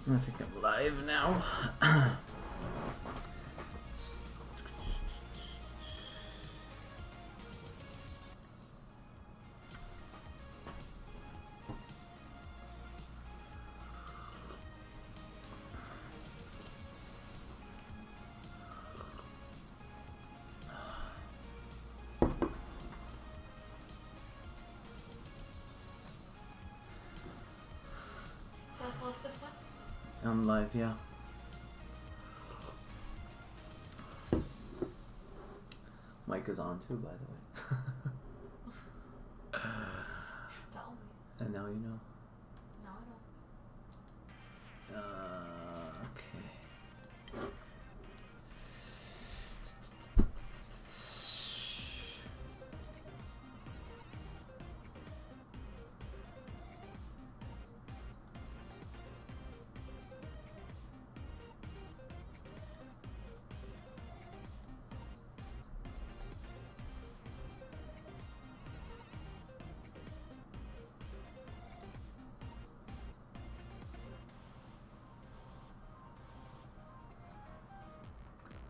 I think I'm live now. I'm live, yeah. Mic is on too, by the way. Tell me. And now you know. No, I don't. Okay.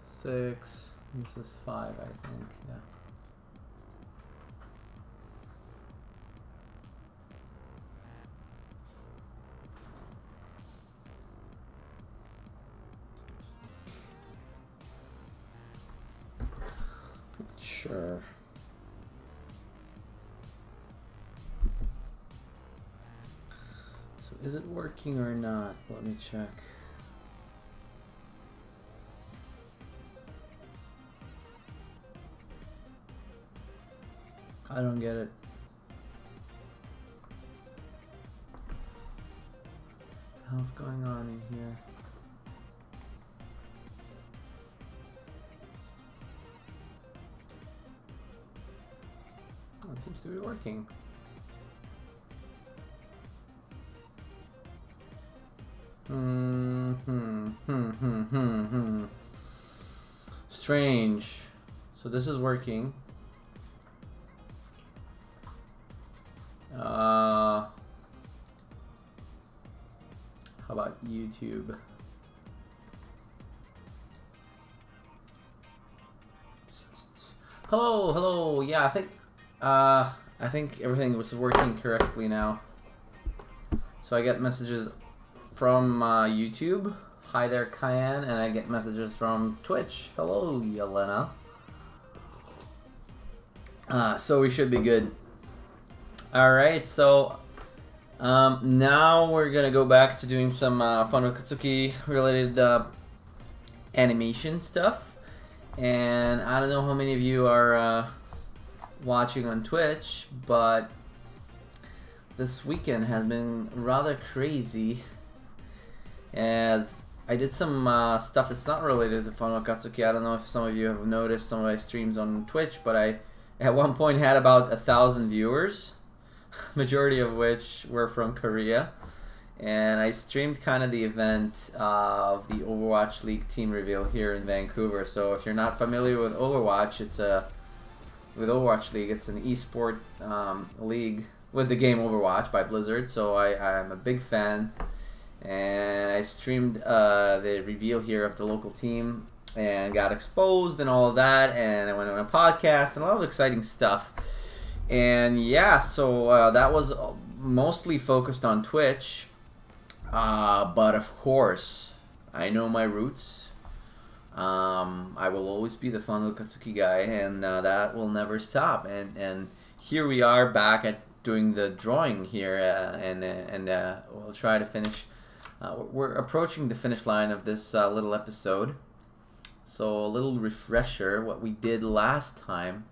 Six. This is 5, I think. Yeah. Sure. So is it working or not? Let me check. I don't get it. What the hell's going on in here? Oh, it seems to be working. Strange. So this is working. How about YouTube? Hello, hello. Yeah, I think everything was working correctly now. So I get messages from YouTube. Hi there, Cayenne, and I get messages from Twitch. Hello, Yelena. So we should be good. All right, so now we're gonna go back to doing some Fun with Katsuki related animation stuff, and I don't know how many of you are watching on Twitch, but this weekend has been rather crazy as I did some stuff that's not related to Fun with Katsuki. I don't know if some of you have noticed some of my streams on Twitch, but I at one point had about 1,000 viewers. Majority of which were from Korea, and I streamed kind of the event of the Overwatch League team reveal here in Vancouver. So if you're not familiar with Overwatch, it's with Overwatch League, it's an esport league with the game Overwatch by Blizzard. So I'm a big fan, and I streamed the reveal here of the local team and got exposed and all of that, and I went on a podcast and a lot of exciting stuff. And yeah, so that was mostly focused on Twitch, but of course, I know my roots. I will always be the Fun with Katsuki guy, and that will never stop. And here we are back at doing the drawing here, and we'll try to finish. We're approaching the finish line of this little episode. So a little refresher, what we did last time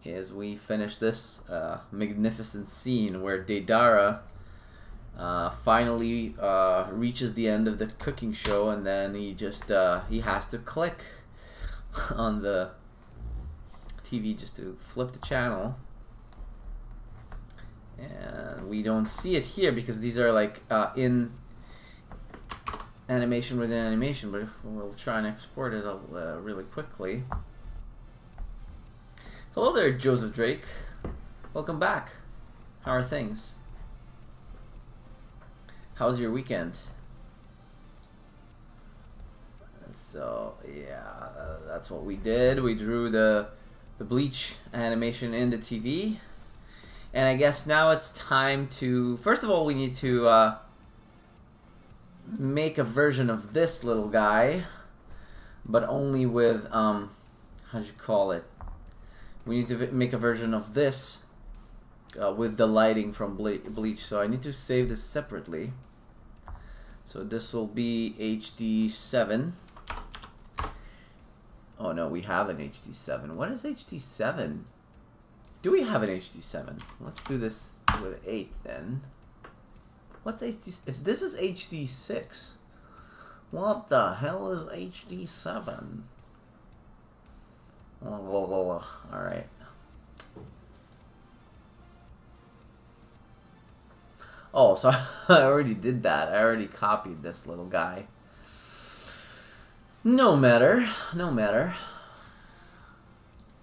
is we finished this magnificent scene where Deidara finally reaches the end of the cooking show, and then he just he has to click on the TV just to flip the channel, and we don't see it here because these are like in animation within animation, but we'll try and export it really quickly. Hello there, Joseph Drake. Welcome back. How are things? How's your weekend? So yeah, that's what we did. We drew the Bleach animation in the TV, and I guess now it's time to. First of all, we need to make a version of this little guy, but only with how'd you call it? We need to make a version of this with the lighting from Bleach. So I need to save this separately. So this will be HD7. Oh no, we have an HD7. What is HD7? Do we have an HD7? Let's do this with 8 then. What's HD? If this is HD6, what the hell is HD7? Oh, alright. Oh, so I already did that. I already copied this little guy. No matter, no matter.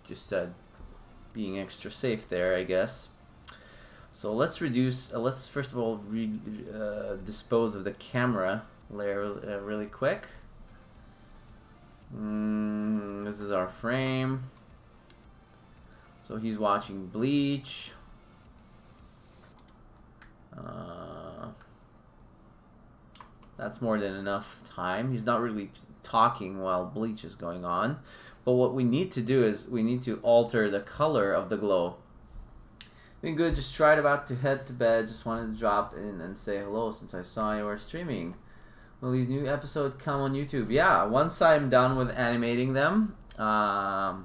Just being extra safe there, I guess. So let's reduce. Let's first of all dispose of the camera layer really quick. This is our frame. So he's watching Bleach. That's more than enough time. He's not really talking while Bleach is going on. But what we need to do is we need to alter the color of the glow. Been good, just tried about to head to bed. Just wanted to drop in and say hello since I saw you were streaming. Will these new episodes come on YouTube? Yeah, once I'm done with animating them, I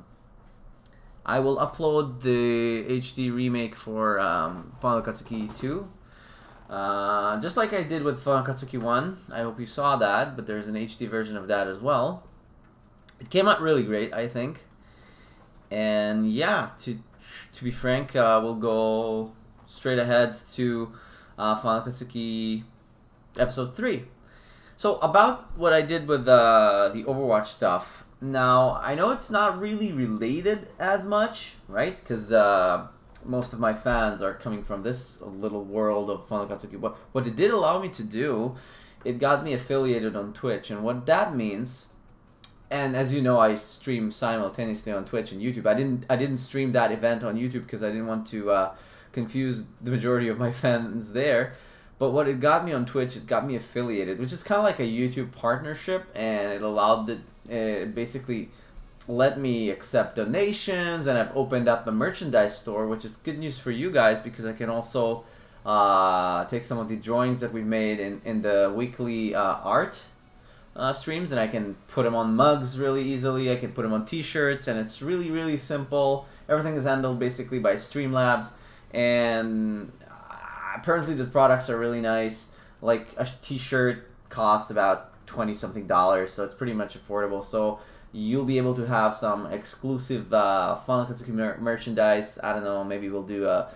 will upload the HD remake for Final Katsuki 2. Just like I did with Final Katsuki 1. I hope you saw that, but there's an HD version of that as well. It came out really great, I think. And yeah, to be frank, we'll go straight ahead to Final Katsuki episode 3. So about what I did with the Overwatch stuff. Now, I know it's not really related as much, right? Because most of my fans are coming from this little world of Final Katsuki. But what it did allow me to do, it got me affiliated on Twitch. And what that means, and as you know, I stream simultaneously on Twitch and YouTube. I didn't stream that event on YouTube because I didn't want to confuse the majority of my fans there. But what it got me on Twitch, it got me affiliated, which is kind of like a YouTube partnership, and it allowed it basically let me accept donations, and I've opened up a merchandise store, which is good news for you guys because I can also take some of the drawings that we've made in the weekly art streams, and I can put them on mugs really easily. I can put them on t-shirts, and it's really, really simple. Everything is handled basically by Streamlabs, and apparently the products are really nice. Like a t-shirt costs about $20-something, so it's pretty much affordable. So you'll be able to have some exclusive Final Katsuki merchandise. I don't know, maybe we'll do a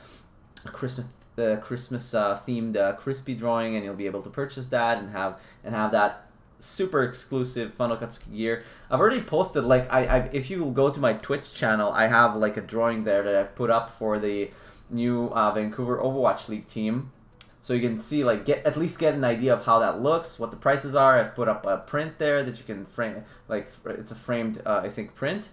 Christmas themed crispy drawing, and you'll be able to purchase that and have that super exclusive Final Katsuki gear. I've already posted, like, if you go to my Twitch channel, I have like a drawing there that I've put up for the new Vancouver Overwatch League team, so you can see, like, at least get an idea of how that looks, what the prices are. I've put up a print there that you can frame, like it's a framed I think print.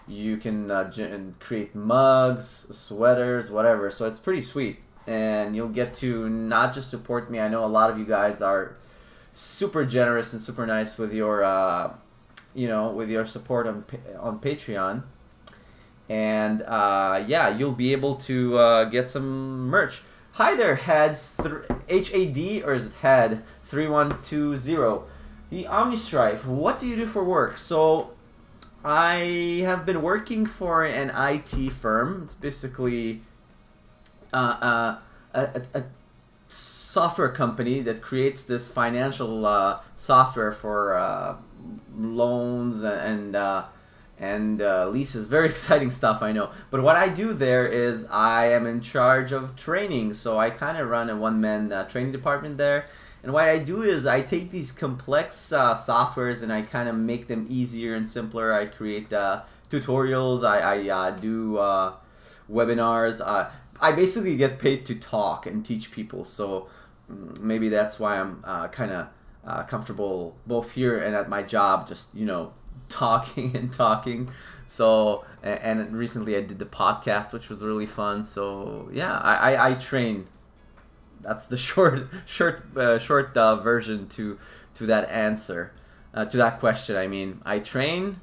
You can create mugs, sweaters, whatever. So it's pretty sweet, and you'll get to not just support me. I know a lot of you guys are super generous and super nice with your with your support on Patreon. And yeah, you'll be able to get some merch. Hi there, H-A-D, or is it Had 3120? The Omnistrife. What do you do for work? So I have been working for an IT firm. It's basically a software company that creates this financial software for loans and leases. Very exciting stuff, I know. But what I do there is I am in charge of training. So I kind of run a one-man training department there. And what I do is I take these complex softwares and I kind of make them easier and simpler. I create tutorials. I do webinars. I basically get paid to talk and teach people. So maybe that's why I'm kind of comfortable both here and at my job, just, you know, talking and talking. So, and recently I did the podcast, which was really fun. So yeah, I train. That's the short version to that answer, to that question. I mean, I train,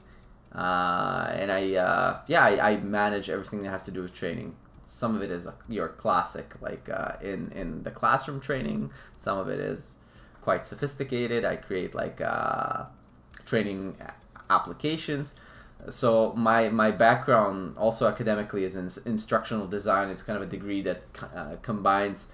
and I manage everything that has to do with training. Some of it is your classic, like in the classroom training. Some of it is quite sophisticated. I create like training applications. So my background also academically is in instructional design. It's kind of a degree that combines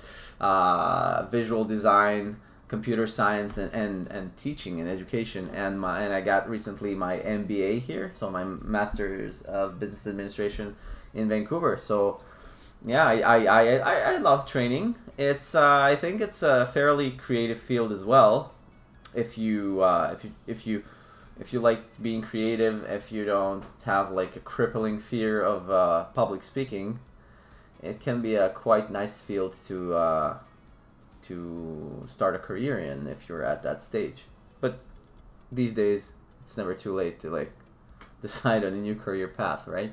visual design, computer science, and teaching and education. And I got recently my MBA here, so my Master's of Business Administration in Vancouver. So yeah, I love training. It's I think it's a fairly creative field as well. If you like being creative, if you don't have like a crippling fear of public speaking, it can be a quite nice field to start a career in if you're at that stage. But these days, it's never too late to like decide on a new career path, right?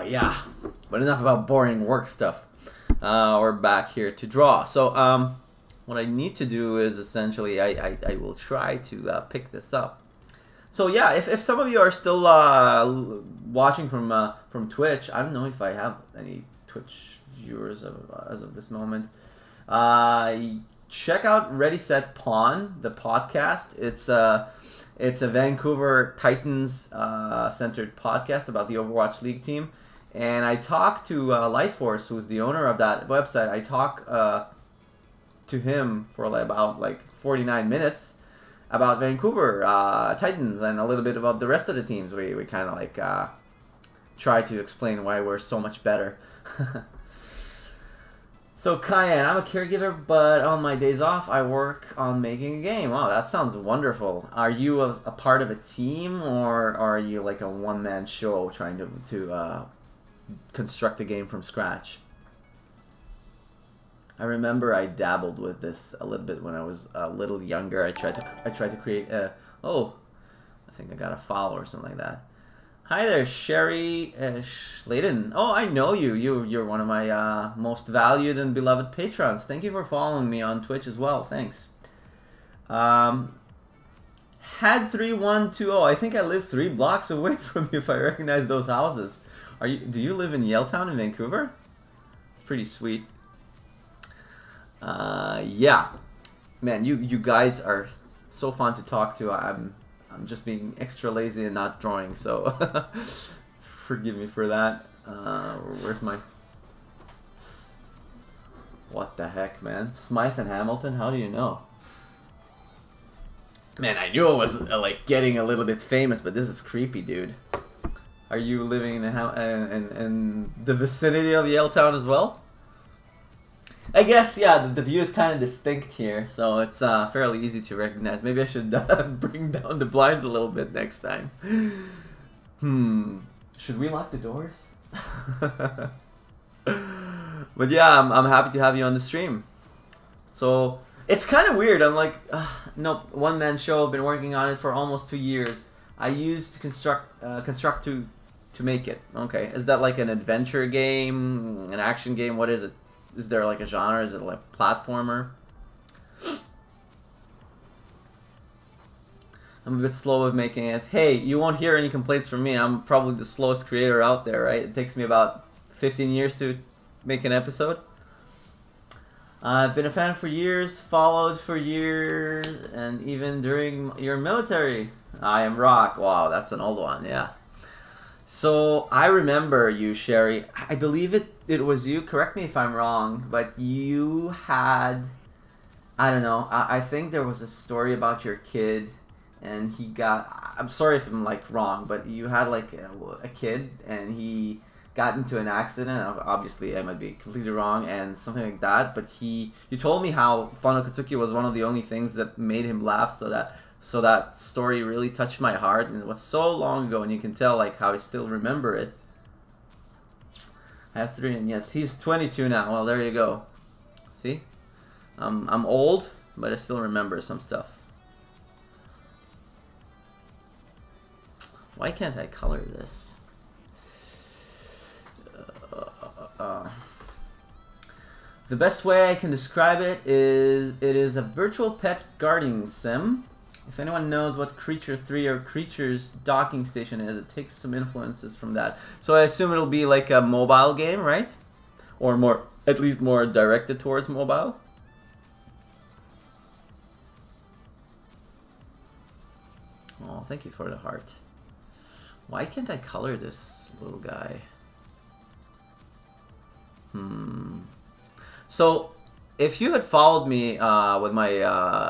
Yeah, but enough about boring work stuff. We're back here to draw. So what I need to do is essentially I will try to pick this up. So yeah, if some of you are still watching from Twitch, I don't know if I have any Twitch viewers as of this moment. Check out Ready Set Pawn, the podcast. It's a Vancouver Titans centered podcast about the Overwatch League team, and I talked to Lightforce, who's the owner of that website. I talk to him for about 49 minutes about Vancouver Titans and a little bit about the rest of the teams. We kind of try to explain why we're so much better. So Cayenne, I'm a caregiver, but on my days off, I work on making a game. Wow, that sounds wonderful. Are you a part of a team, or are you like a one-man show trying to construct a game from scratch? I remember I dabbled with this a little bit when I was a little younger. I tried to create a... Oh, I think I got a follow or something like that. Hi there, Sherry Schladen. Oh, I know you. You're one of my most valued and beloved patrons. Thank you for following me on Twitch as well. Thanks. Had3120. I think I live 3 blocks away from you if I recognize those houses. Do you live in Yaletown in Vancouver? It's pretty sweet. Yeah. Man, you guys are so fun to talk to. I'm just being extra lazy and not drawing, so forgive me for that. Where's my... What the heck, man? Smythe and Hamilton? How do you know? Man, I knew it was like getting a little bit famous, but this is creepy, dude. Are you living in the vicinity of Yaletown as well? I guess, yeah, the view is kind of distinct here, so it's fairly easy to recognize. Maybe I should bring down the blinds a little bit next time. Should we lock the doors? But yeah, I'm happy to have you on the stream. So, it's kind of weird. I'm like, nope, one-man show. I've been working on it for almost 2 years. I used construct to make it. Okay, is that like an adventure game, an action game? What is it? Is there like a genre? Is it like platformer? I'm a bit slow with making it. Hey, you won't hear any complaints from me. I'm probably the slowest creator out there, right? It takes me about 15 years to make an episode. I've been a fan for years, followed for years, and even during your military. I am Rock. Wow, that's an old one, yeah. So, I remember you, Sherry. I believe it was you. Correct me if I'm wrong, but you had... I don't know. I think there was a story about your kid, and he got... I'm sorry if I'm, like, wrong, but you had, like, a kid, and he got into an accident. Obviously, I might be completely wrong, and something like that, but you told me how Fano Katsuki was one of the only things that made him laugh, so that story really touched my heart, and it was so long ago, and you can tell like how I still remember it. I have 3, and yes, he's 22 now. Well, there you go. See? I'm old, but I still remember some stuff. Why can't I color this? The best way I can describe it is a virtual pet guarding sim. If anyone knows what Creature 3 or Creature's docking station is, it takes some influences from that. So I assume it'll be like a mobile game, right? Or more, at least more directed towards mobile. Oh, thank you for the heart. Why can't I color this little guy? So, if you had followed me with my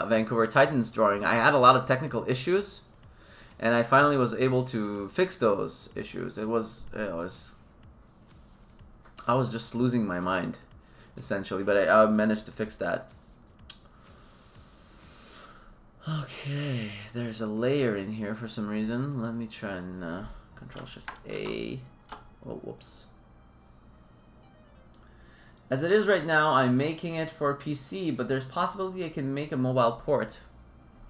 Vancouver Titans drawing, I had a lot of technical issues, and I finally was able to fix those issues. I was just losing my mind, essentially, but I managed to fix that. Okay, there's a layer in here for some reason. Let me try and Control-Shift-A. Oh, whoops. As it is right now, I'm making it for PC, but there's possibility I can make a mobile port.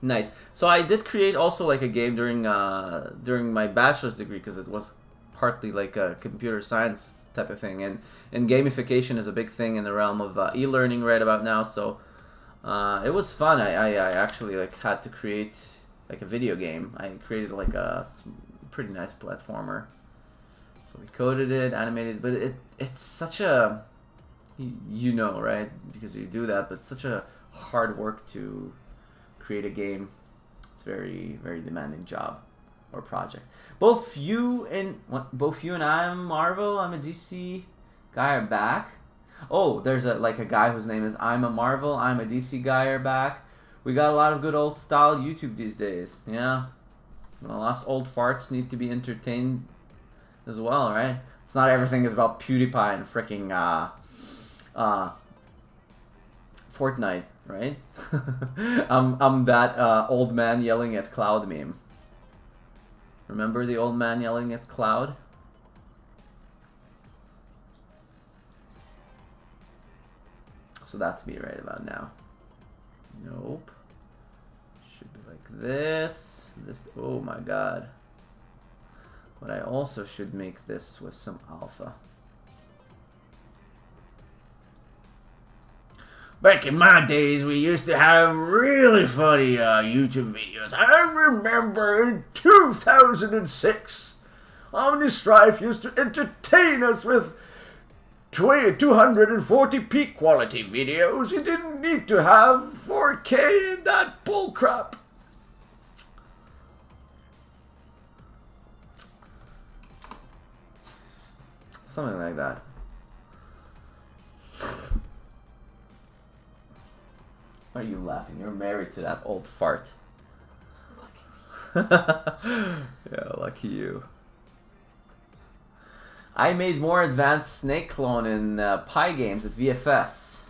Nice. So I did create also like a game during my bachelor's degree, because it was partly like a computer science type of thing, and gamification is a big thing in the realm of e-learning right about now. So it was fun. I actually like had to create like a video game. I created like a pretty nice platformer. So we coded it, animated, but it's such a, you know, right? Because you do that, but it's such a hard work to create a game. It's very, very demanding job or project. Both you and I'm Marvel. I'm a DC guy are back. Oh, there's a guy whose name is I'm a Marvel. I'm a DC guy are back. We got a lot of good old style YouTube these days. Yeah, well, us old farts need to be entertained as well, right? It's not everything is about PewDiePie and freaking Fortnite, right? I'm that old man yelling at Cloud meme. Remember the old man yelling at Cloud? So that's me right about now. Nope. Should be like this. This. Oh my god. But I also should make this with some alpha. Back in my days, we used to have really funny YouTube videos. I remember in 2006, OmniStrife used to entertain us with 240p quality videos. You didn't need to have 4K and that bullcrap. Something like that. Why are you laughing? You're married to that old fart. Yeah, lucky you. I made more advanced snake clone in Pi games at VFS.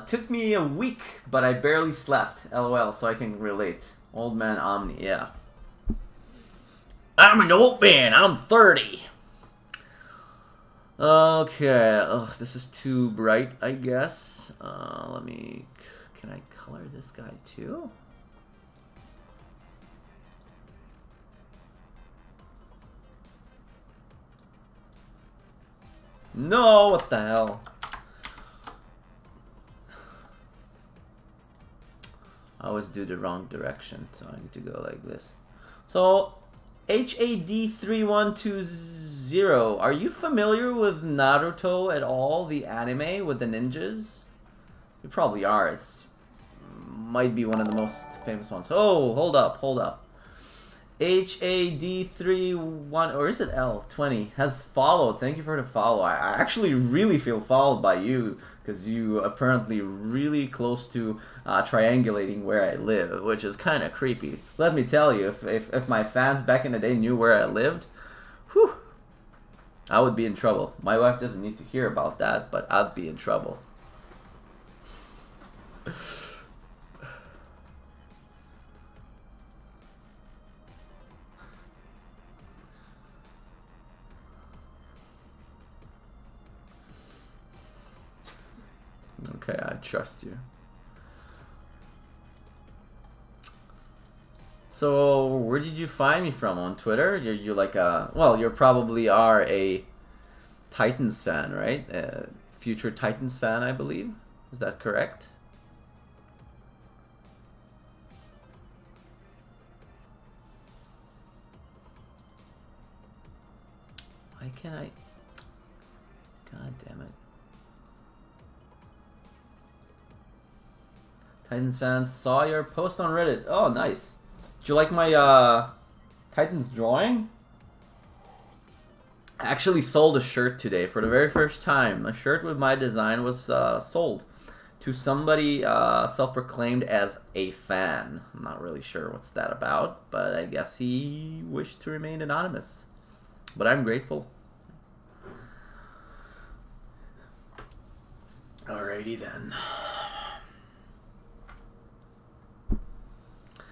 Took me a week, but I barely slept. LOL, so I can relate. Old man Omni, yeah. I'm an old man, I'm 30. Okay, ugh, this is too bright, I guess. Let me, can I color this guy too? No, what the hell? I always do the wrong direction, so I need to go like this. So, HAD3120, are you familiar with Naruto at all, the anime with the ninjas? You probably are. It's might be one of the most famous ones. Oh, hold up. HAD31, or is it L20, has followed. Thank you for the follow. I actually really feel followed by you, because you apparently really close to triangulating where I live, which is kind of creepy. Let me tell you, if my fans back in the day knew where I lived, whew, I would be in trouble. My wife doesn't need to hear about that, but I'd be in trouble. Okay, I trust you. So, where did you find me from? On Twitter? You're like a... Well, you probably are a Titans fan, right? Future Titans fan, I believe. Is that correct? Why can't I... God damn it. Titans fans saw your post on Reddit. Oh, nice. Did you like my Titans drawing? I actually sold a shirt today for the very first time. A shirt with my design was sold to somebody self-proclaimed as a fan. I'm not really sure what's that about, but I guess he wished to remain anonymous. But I'm grateful. Alrighty then.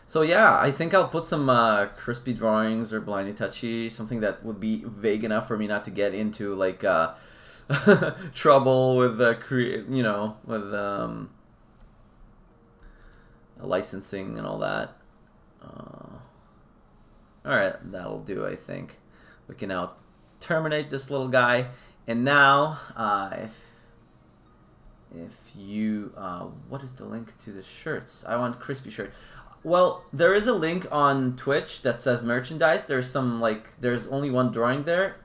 So yeah, I think I'll put some crispy drawings or blind Itachi, something that would be vague enough for me not to get into like trouble with you know, with licensing and all that. All right, that'll do. I think we can now terminate this little guy, and now if you what is the link to the shirts? I want crispy shirt. Well, there is a link on Twitch that says merchandise. There's some, like, there's only one drawing there.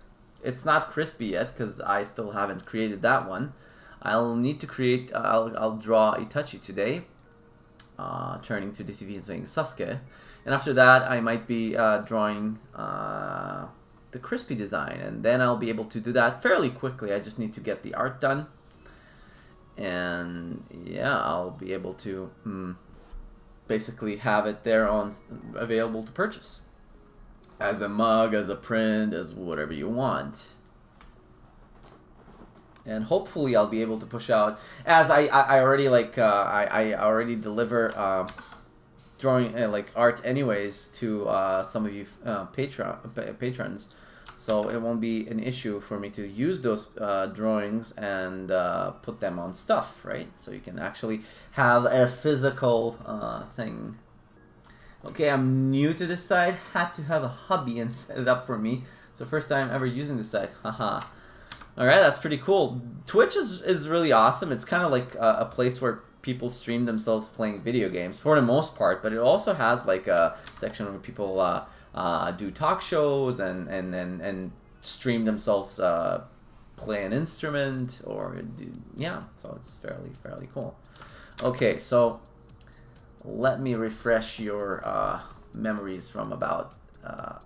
It's not crispy yet because I still haven't created that one. I'll need to create, I'll draw Itachi today, turning to the TV and saying Sasuke. And after that, I might be drawing the crispy design. And then I'll be able to do that fairly quickly. I just need to get the art done. And yeah, I'll be able to... basically have it there on available to purchase as a mug, as a print, as whatever you want. And hopefully I'll be able to push out, as I already like I already deliver drawing like art anyways to some of you patrons, so it won't be an issue for me to use those drawings and put them on stuff, right? So you can actually have a physical thing. Okay, I'm new to this site. Had to have a hubby and set it up for me. So first time ever using this site. Haha. Alright, that's pretty cool. Twitch is really awesome. It's kind of like a place where people stream themselves playing video games for the most part, but it also has like a section where people do talk shows and stream themselves play an instrument or do, yeah, so it's fairly cool. Okay, so let me refresh your memories from about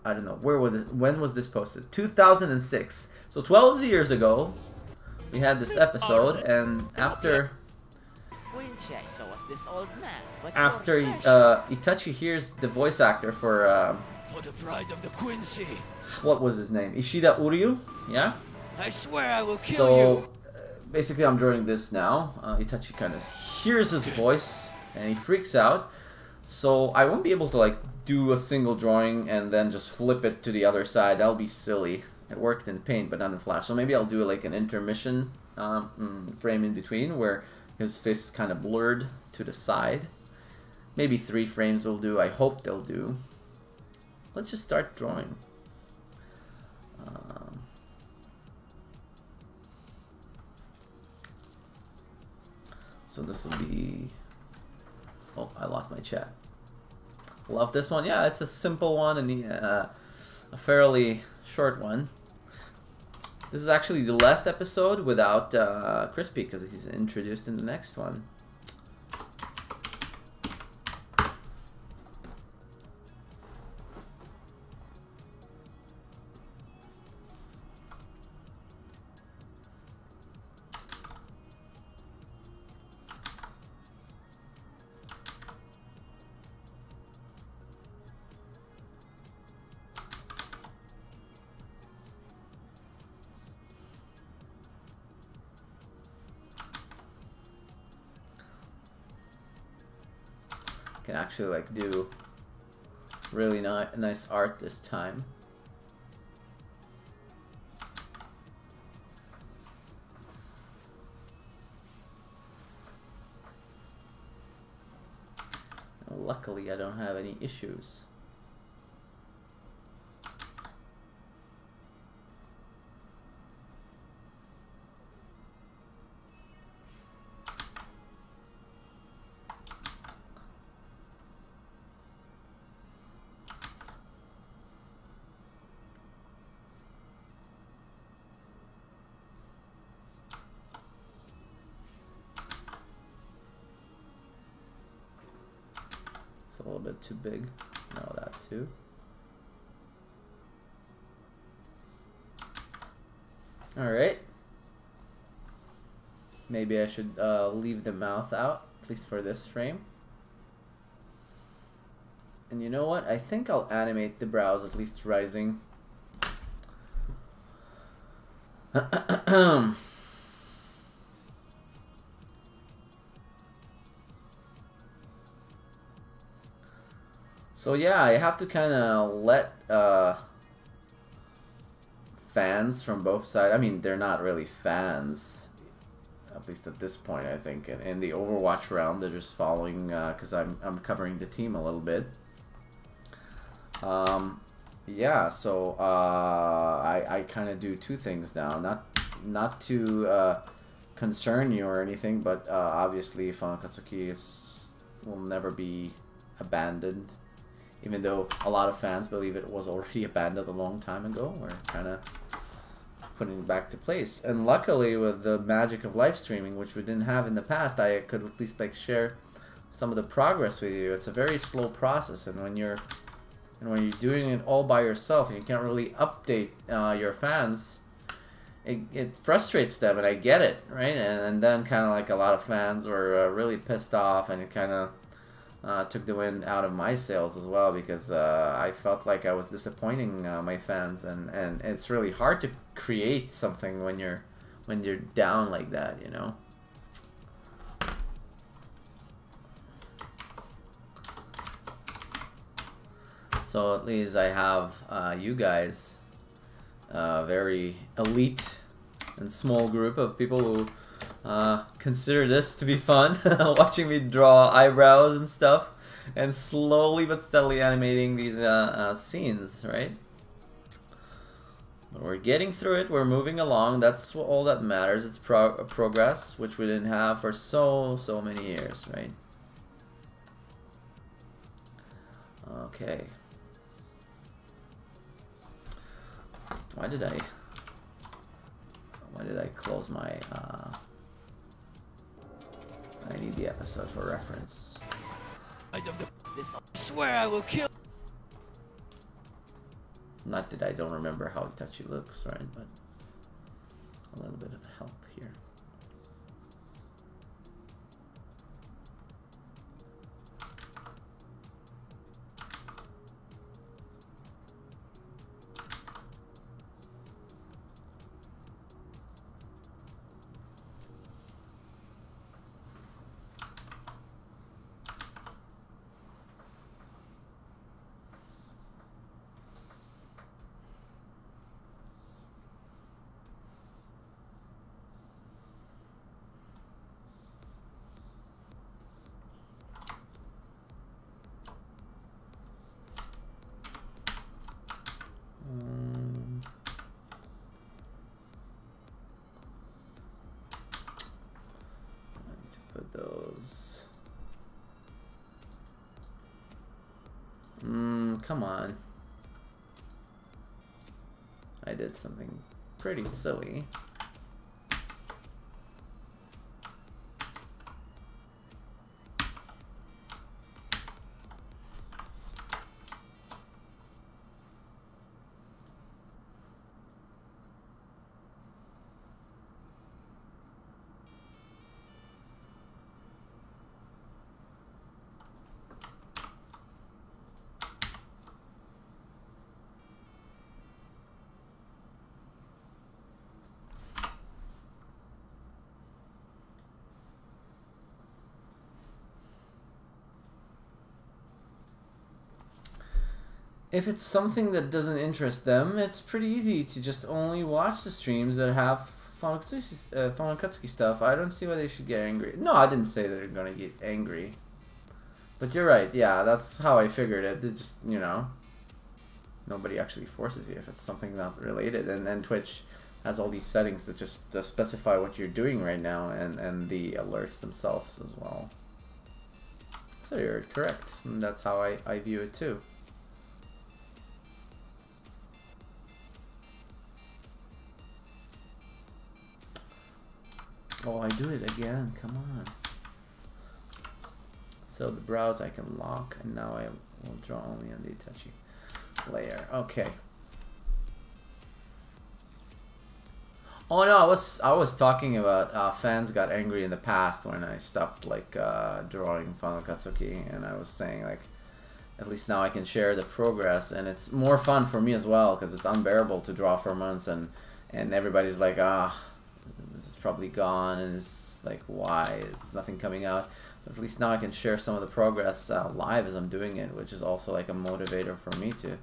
I don't know, when was this posted? 2006. So 12 years ago we had this episode, and after Itachi hears the voice actor for the pride of the Quincy. What was his name? Ishida Uryu? Yeah? I swear I will kill you. Basically I'm drawing this now. Itachi kind of hears his voice and he freaks out. So I won't be able to like do a single drawing and then just flip it to the other side. That'll be silly. It worked in Paint but not in Flash. So maybe I'll do like an intermission frame in between where his face is kind of blurred to the side. Maybe 3 frames will do. I hope they'll do. Let's just start drawing. So this will be... Oh, I lost my chat. Love this one. Yeah, it's a simple one and a fairly short one. This is actually the last episode without Crispy because he's introduced in the next one. Can actually like do really nice art this time. luckily I don't have any issues. A little bit too big. No, that too. All right. Maybe I should leave the mouth out, at least for this frame. And you know what? I think I'll animate the brows at least rising. So yeah, I have to kind of let fans from both sides. I mean, they're not really fans, at least at this point. I think in the Overwatch realm, they're just following because I'm covering the team a little bit. Yeah, so I kind of do two things now. Not to concern you or anything, but obviously, Fanakatsuki will never be abandoned. Even though a lot of fans believe it was already abandoned a long time ago, we're kind of putting it back to place. And luckily, with the magic of live streaming, which we didn't have in the past, I could at least like share some of the progress with you. It's a very slow process, and when you're doing it all by yourself, and you can't really update your fans, it frustrates them, and I get it, right? And then kind of like a lot of fans were really pissed off, and it kind of took the wind out of my sails as well, because I felt like I was disappointing my fans, and it's really hard to create something when you're down like that, you know. So at least I have you guys, a very elite and small group of people who consider this to be fun, watching me draw eyebrows and stuff, and slowly but steadily animating these scenes, right? But we're getting through it, we're moving along, that's all that matters. It's progress, which we didn't have for so many years, right? Okay. Why did I close my I need the episode for reference. I swear I will kill. Not that I don't remember how Itachi looks, right? But a little bit of help here. Come on. I did something pretty silly. If it's something that doesn't interest them, it's pretty easy to just only watch the streams that have Fanakatsuki stuff. I don't see why they should get angry. No, I didn't say that they're gonna get angry. But you're right, yeah, that's how I figured it. It just, you know, nobody actually forces you if it's something not related. And then Twitch has all these settings that just specify what you're doing right now, and the alerts themselves as well. So you're correct. And that's how I view it too. Oh, I do it again. Come on. So the browse I can lock, and now I will draw only on the Itachi layer. Okay. Oh no, I was talking about fans got angry in the past when I stopped like drawing Final Katsuki, and I was saying like at least now I can share the progress, and it's more fun for me as well because it's unbearable to draw for months, and everybody's like, this is probably gone, and it's like, why? It's nothing coming out. But at least now I can share some of the progress live as I'm doing it, which is also like a motivator for me to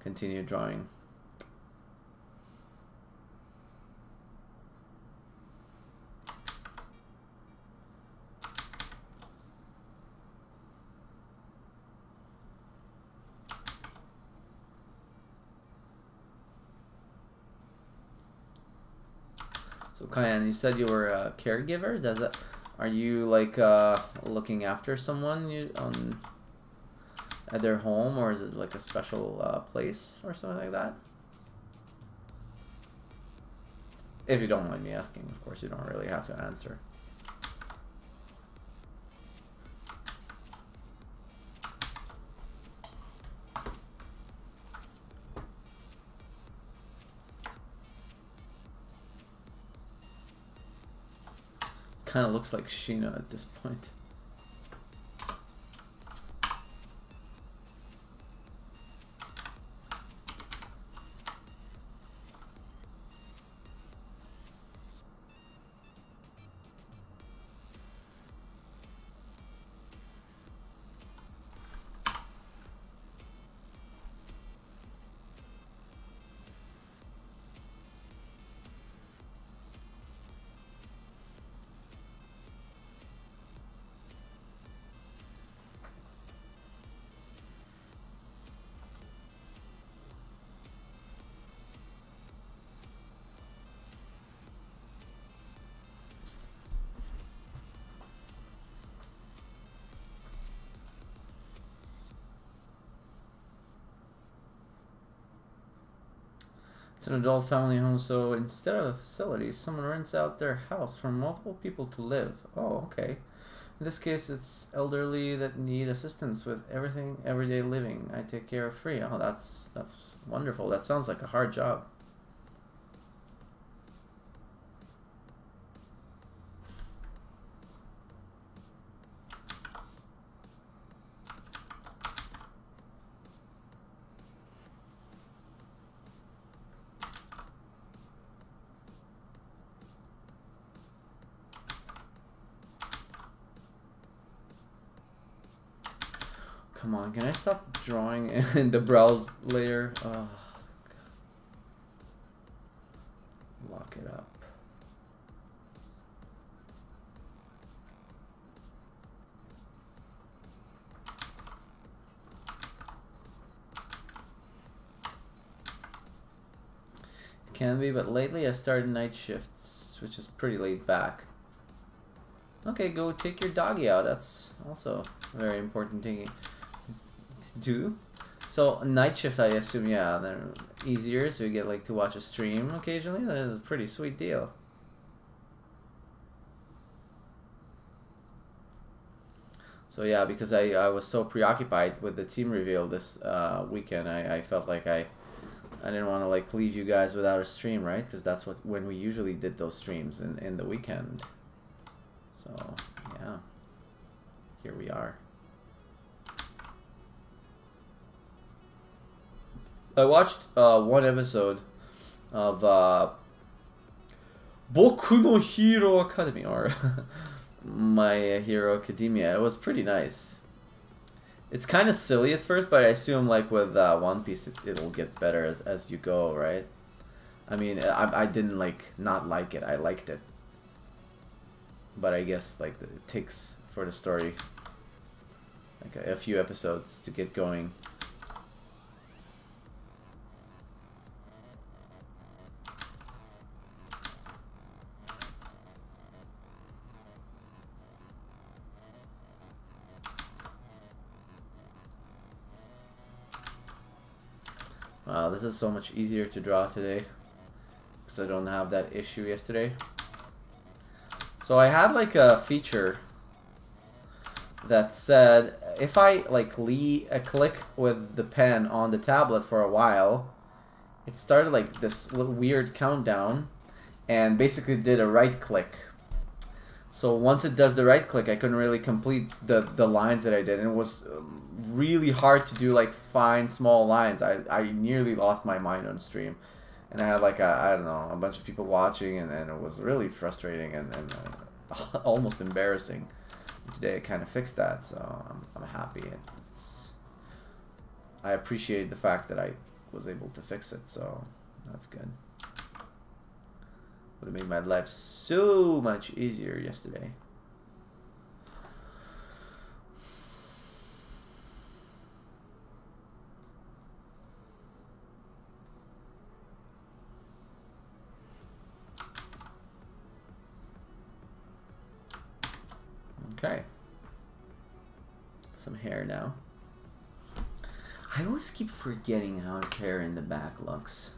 continue drawing. So Kyan, you said you were a caregiver. Does that? Are you like looking after someone at their home, or is it like a special place or something like that? If you don't mind me asking, of course, you don't really have to answer. Kind of looks like Sheena at this point. It's an adult family home, so instead of a facility, someone rents out their house for multiple people to live. Oh, okay. In this case, it's elderly that need assistance with everything, everyday living. I take care of free. Oh, that's wonderful. That sounds like a hard job. Come on, can I stop drawing in the browse layer? Oh, lock it up. It can be, but lately I started night shifts, which is pretty laid back. Okay, go take your doggy out. That's also a very important thing to do. So night shift, I assume, yeah, they're easier, so you get like to watch a stream occasionally. That is a pretty sweet deal. So yeah, because I was so preoccupied with the team reveal this weekend, I felt like I didn't want to like leave you guys without a stream, right? Because that's when we usually did those streams in the weekend. So yeah, here we are. I watched one episode of Boku no Hero Academy, or My Hero Academia. It was pretty nice. It's kind of silly at first, but I assume like with One Piece it'll get better as you go, right? I mean, I didn't like not like it. I liked it. But I guess like it takes for the story like a few episodes to get going. Wow, this is so much easier to draw today because I don't have that issue yesterday. So I had like a feature that said if I like click with the pen on the tablet for a while, it started like this little weird countdown and basically did a right click. So once it does the right click, I couldn't really complete the lines that I did, and it was really hard to do like fine small lines. I nearly lost my mind on stream, and I had like I don't know, a bunch of people watching, and it was really frustrating and almost embarrassing. Today I kind of fixed that, so I'm happy. I appreciate the fact that I was able to fix it, so that's good. Would have made my life so much easier yesterday. Okay. Some hair now. I always keep forgetting how his hair in the back looks.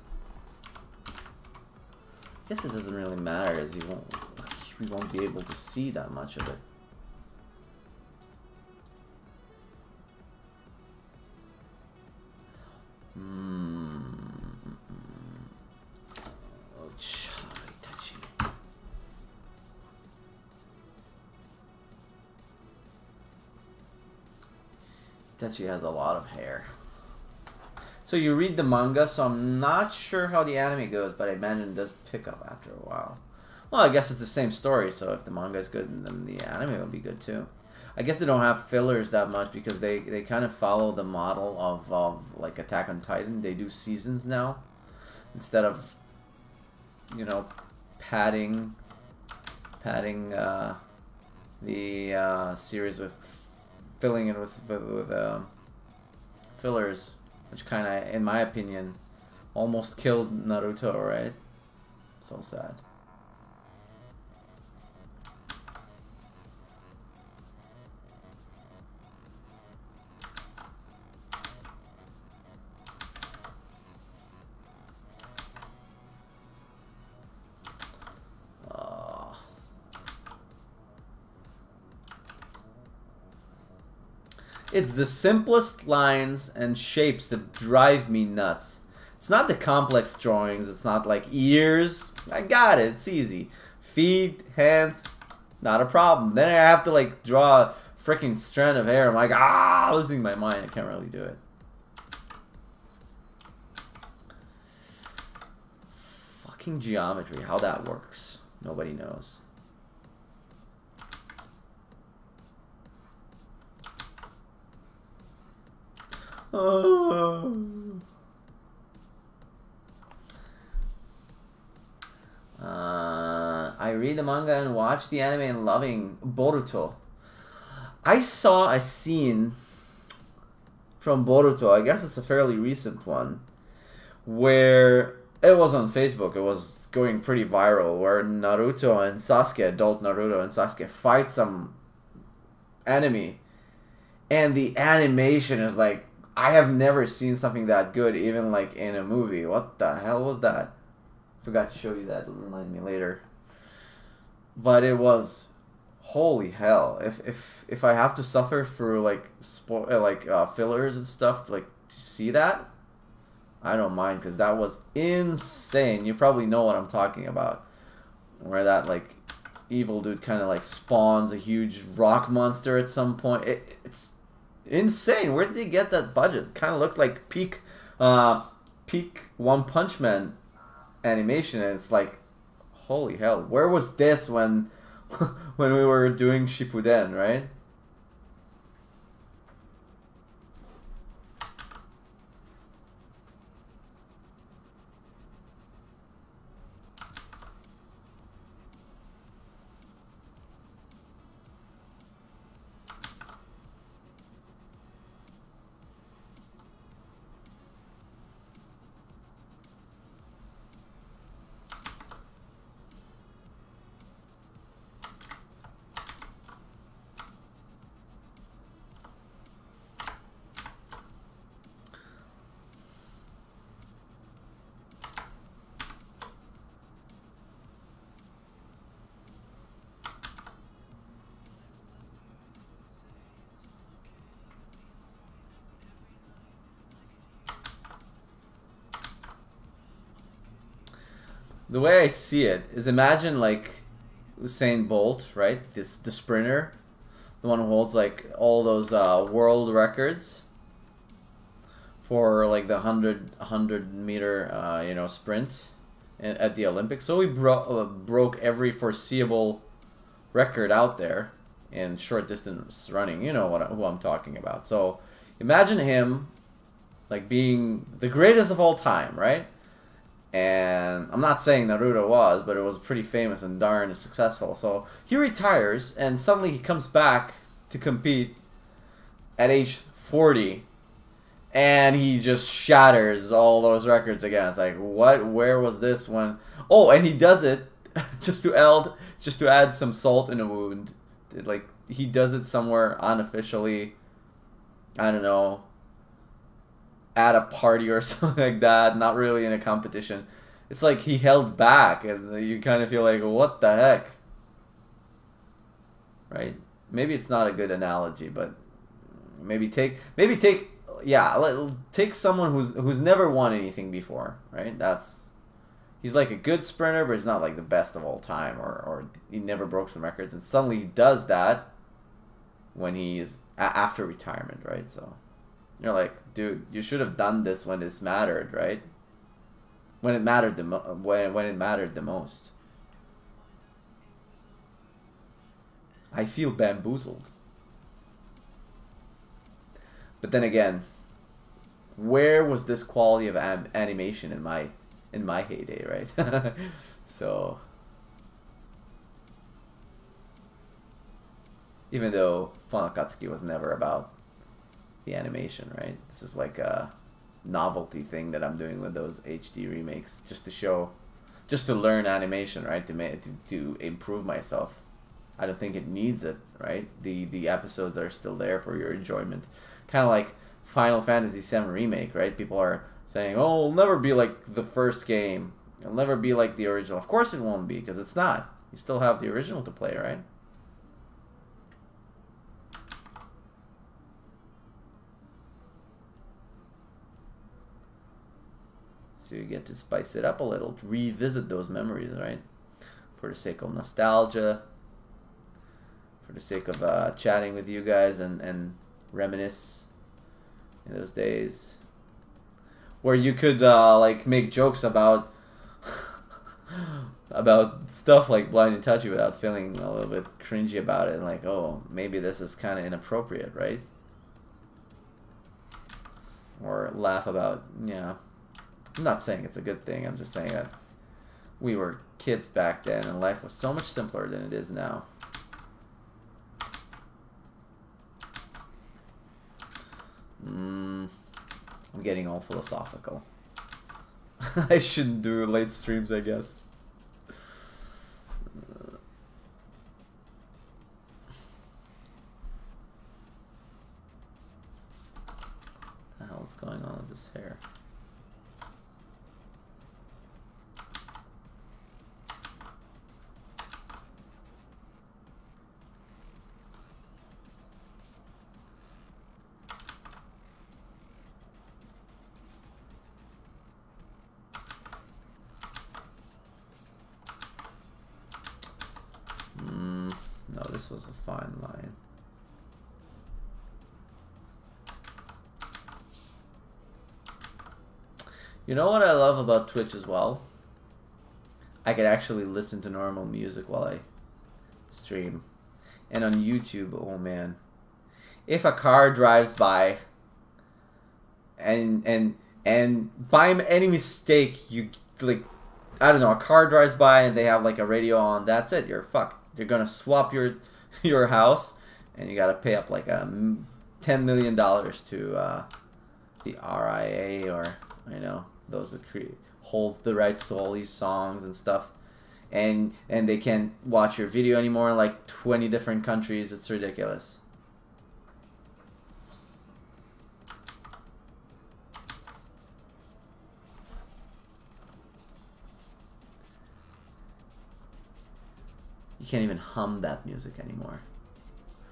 I guess it doesn't really matter, as we won't be able to see that much of it. Oh, touchy. Itachi has a lot of hair. So you read the manga, so I'm not sure how the anime goes, but I imagine it does pick up after a while. Well, I guess it's the same story, so if the manga is good, then the anime will be good too. I guess they don't have fillers that much because they kind of follow the model of like Attack on Titan. They do seasons now instead of, you know, padding the series with filling it with fillers. Which kind of, in my opinion, almost killed Naruto, right? So sad. It's the simplest lines and shapes that drive me nuts. It's not the complex drawings. It's not like ears. I got it. It's easy. Feet, hands, not a problem. Then I have to like draw a freaking strand of hair. I'm like, losing my mind. I can't really do it. Fucking geometry. How that works. Nobody knows. I read the manga and watch the anime and loving Boruto. I saw a scene from Boruto, I guess it's a fairly recent one, where it was on Facebook, it was going pretty viral, where Naruto and Sasuke, adult Naruto and Sasuke, fight some enemy. And the animation is like, I have never seen something that good, even like in a movie. What the hell was that? Forgot to show you that. It'll remind me later. But it was, holy hell! If I have to suffer through like fillers and stuff to see that, I don't mind, because that was insane. You probably know what I'm talking about, where that like evil dude kind of like spawns a huge rock monster at some point. It's insane. Where did they get that budget? Kind of looked like peak One Punch Man animation, and it's like, holy hell, where was this when when we were doing Shippuden, right? The way I see it is, imagine like Usain Bolt, right? The sprinter, the one who holds like all those world records for like the 100 meter you know, sprint at the Olympics. So he broke every foreseeable record out there in short distance running. You know who I'm talking about. So imagine him like being the greatest of all time, right? And I'm not saying Naruto was, but it was pretty famous and darn successful. So he retires, and suddenly he comes back to compete at age 40, and he just shatters all those records again. It's like, what? Where was this when? Oh, and he does it just to add some salt in a wound. Like, he does it somewhere unofficially. I don't know, at a party or something like that, not really in a competition. It's like he held back, and you kind of feel like, what the heck, right? Maybe it's not a good analogy, but maybe take someone who's never won anything before, right? He's like a good sprinter, but he's not like the best of all time, or he never broke some records, and suddenly he does that when he's after retirement, right? So you're like, dude, you should have done this when this mattered, right? When it mattered when it mattered the most. I feel bamboozled. But then again, where was this quality of animation in my heyday, right? So even though Funakatsuki was never about the animation, right? This is like a novelty thing that I'm doing with those HD remakes, just to learn animation, right? To improve myself. I don't think it needs it, right? The episodes are still there for your enjoyment. Kind of like Final Fantasy VII Remake, right? People are saying, oh, it'll never be like the first game. It'll never be like the original. Of course it won't be, because it's not. You still have the original to play, right? So you get to spice it up a little, to revisit those memories, right? For the sake of nostalgia, for the sake of chatting with you guys and reminisce in those days where you could like make jokes about about stuff like Blind and Touchy without feeling a little bit cringy about it, and like, oh, maybe this is kind of inappropriate, right? Or laugh about, yeah. I'm not saying it's a good thing. I'm just saying that we were kids back then, and life was so much simpler than it is now. I'm getting all philosophical. I shouldn't do late streams, I guess. What the hell is going on with this hair? No, this was a fine line. You know what I love about Twitch as well? I could actually listen to normal music while I stream. And on YouTube, oh man. If a car drives by and by any mistake you, like, I don't know, a car drives by and they have like a radio on, that's it, you're fucked. They're gonna swap your house, and you gotta pay up like $10 million to the RIA, or, you know, those that hold the rights to all these songs and stuff, and they can't watch your video anymore in like 20 different countries. It's ridiculous. You can't even hum that music anymore.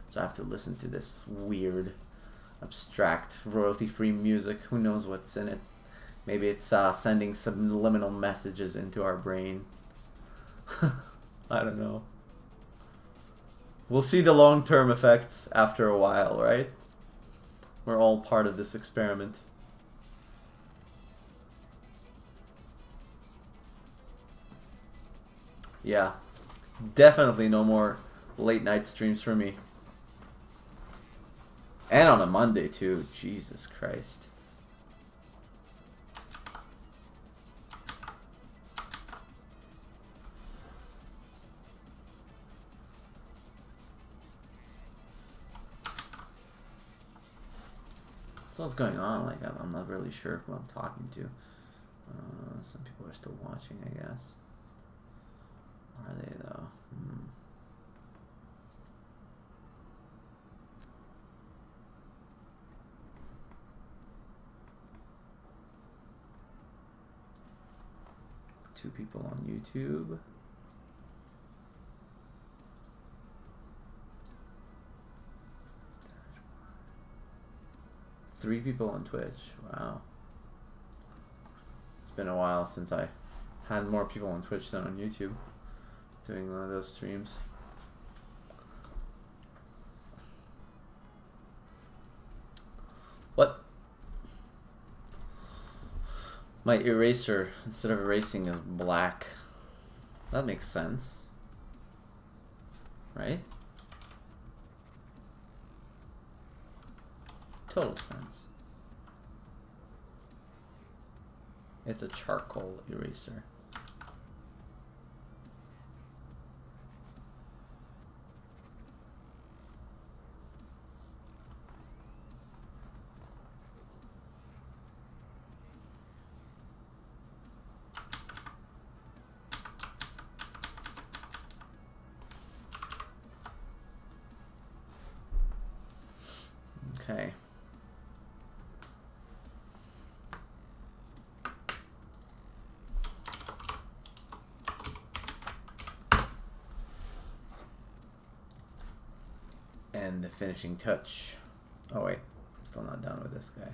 So I have to listen to this weird, abstract, royalty-free music. Who knows what's in it? Maybe it's sending subliminal messages into our brain. I don't know. We'll see the long-term effects after a while, right? We're all part of this experiment. Yeah, definitely no more late night streams for me. And on a Monday too, Jesus Christ. So what's going on? Like, I'm not really sure who I'm talking to. Some people are still watching, I guess. Are they though? Two people on YouTube. Three people on Twitch. Wow. It's been a while since I had more people on Twitch than on YouTube doing one of those streams. What? My eraser, instead of erasing, is black. That makes sense. Right? Total sense. It's a charcoal eraser. Okay. And the finishing touch. Oh wait, I'm still not done with this guy.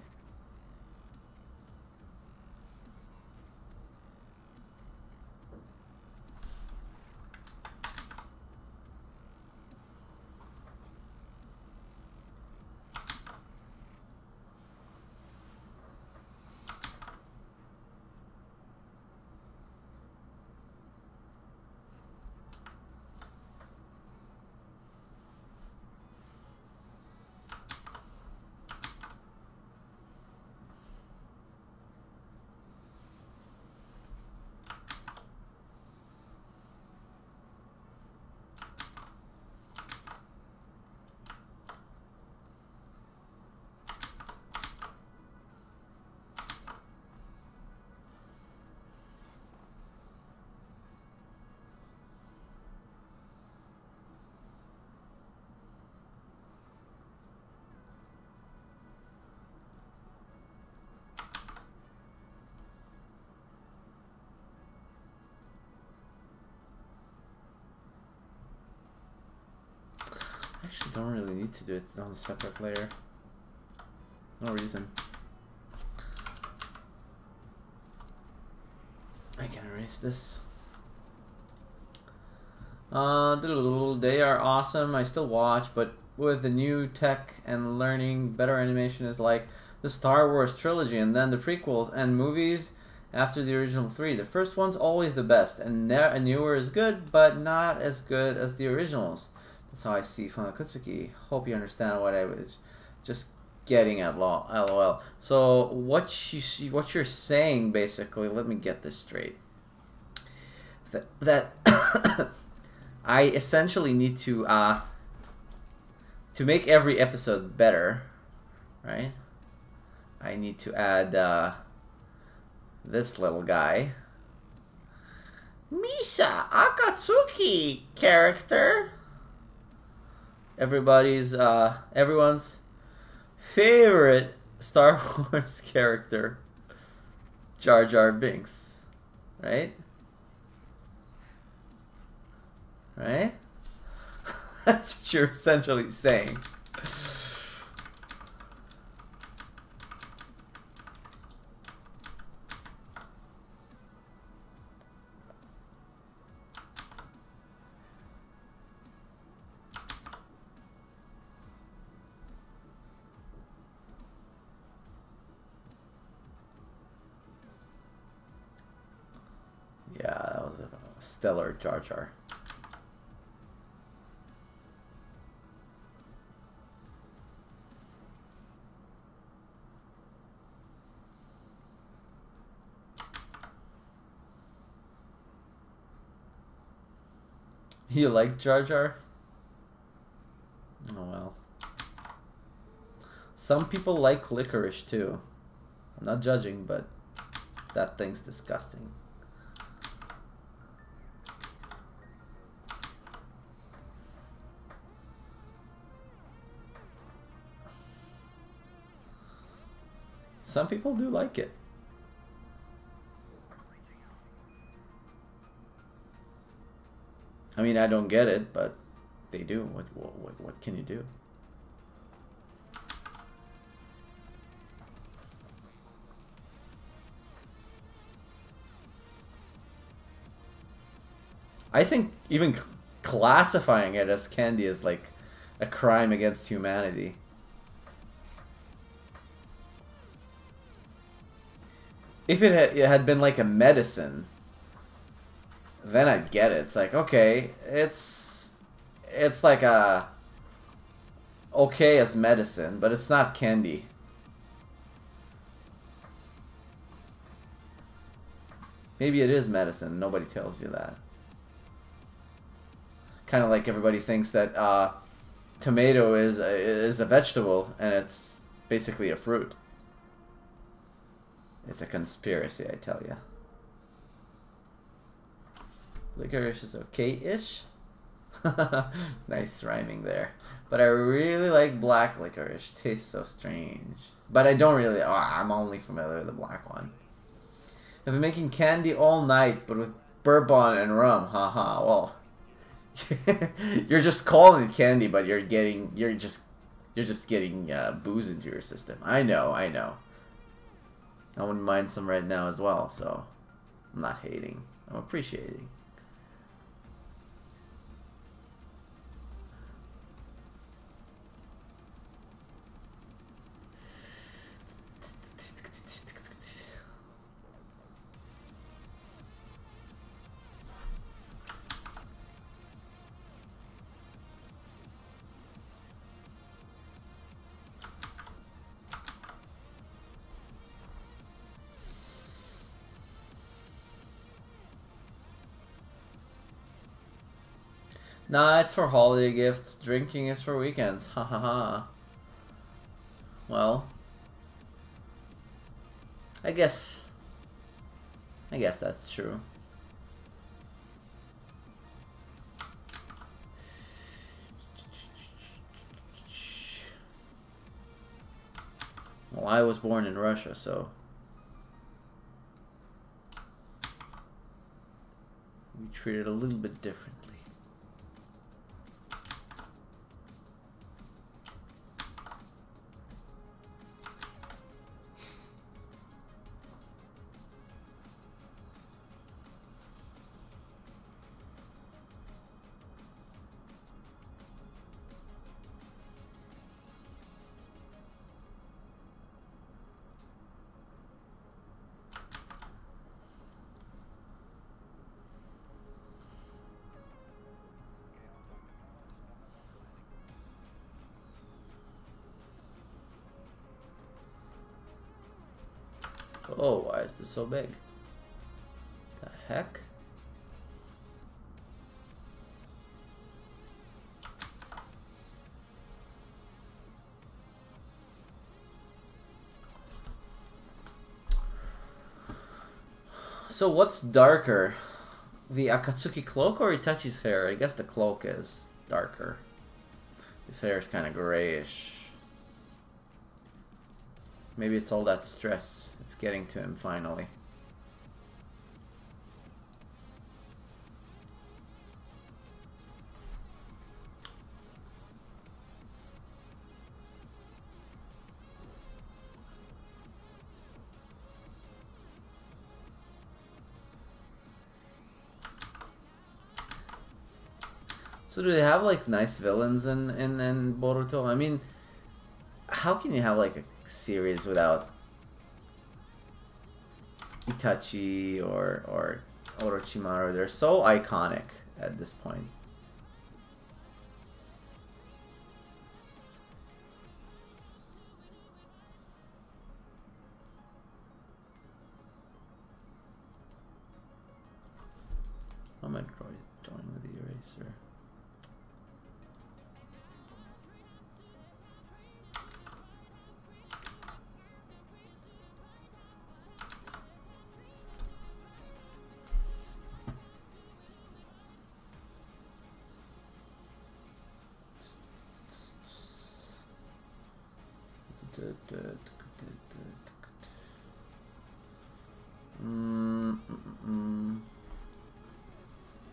Actually, don't really need to do it on a separate layer. No reason. I can erase this. They are awesome. I still watch, but with the new tech and learning, better animation is like the Star Wars trilogy and then the prequels and movies after the original three. The first one's always the best, and a newer is good, but not as good as the originals. That's how I see Funakutsuki. Hope you understand what I was just getting at, lol. So what you're saying basically, let me get this straight. That I essentially need to make every episode better, right? I need to add this little guy, Misa Akatsuki character. Everyone's favorite Star Wars character, Jar Jar Binks, right? Right? That's what you're essentially saying. Stellar Jar Jar. You like Jar Jar? Oh well. Some people like licorice too. I'm not judging, but that thing's disgusting. Some people do like it. I mean, I don't get it, but they do. What can you do? I think even classifying it as candy is like a crime against humanity. If it had been like a medicine, then I'd get it. It's like, okay, it's like a okay as medicine, but it's not candy. Maybe it is medicine. Nobody tells you that. Kind of like everybody thinks that tomato is a vegetable and it's basically a fruit. It's a conspiracy, I tell you. Licorice is okay-ish. Nice rhyming there. But I really like black licorice. Tastes so strange. But I don't really... Oh, I'm only familiar with the black one. I've been making candy all night, but with bourbon and rum. Haha. Well, you're just calling it candy, but you're just getting booze into your system. I know. I wouldn't mind some right now as well, so I'm not hating. I'm appreciating. Nah, it's for holiday gifts. Drinking is for weekends. Ha ha ha. Well, I guess that's true. Well, I was born in Russia, so we treat it a little bit differently. Oh, why is this so big? The heck? So what's darker? The Akatsuki cloak or Itachi's hair? I guess the cloak is darker. His hair is kind of grayish. Maybe it's all that stress. It's getting to him finally. So do they have like nice villains in Boruto? I mean, how can you have like a series without Itachi or Orochimaru. They're so iconic at this point. I might join with the eraser.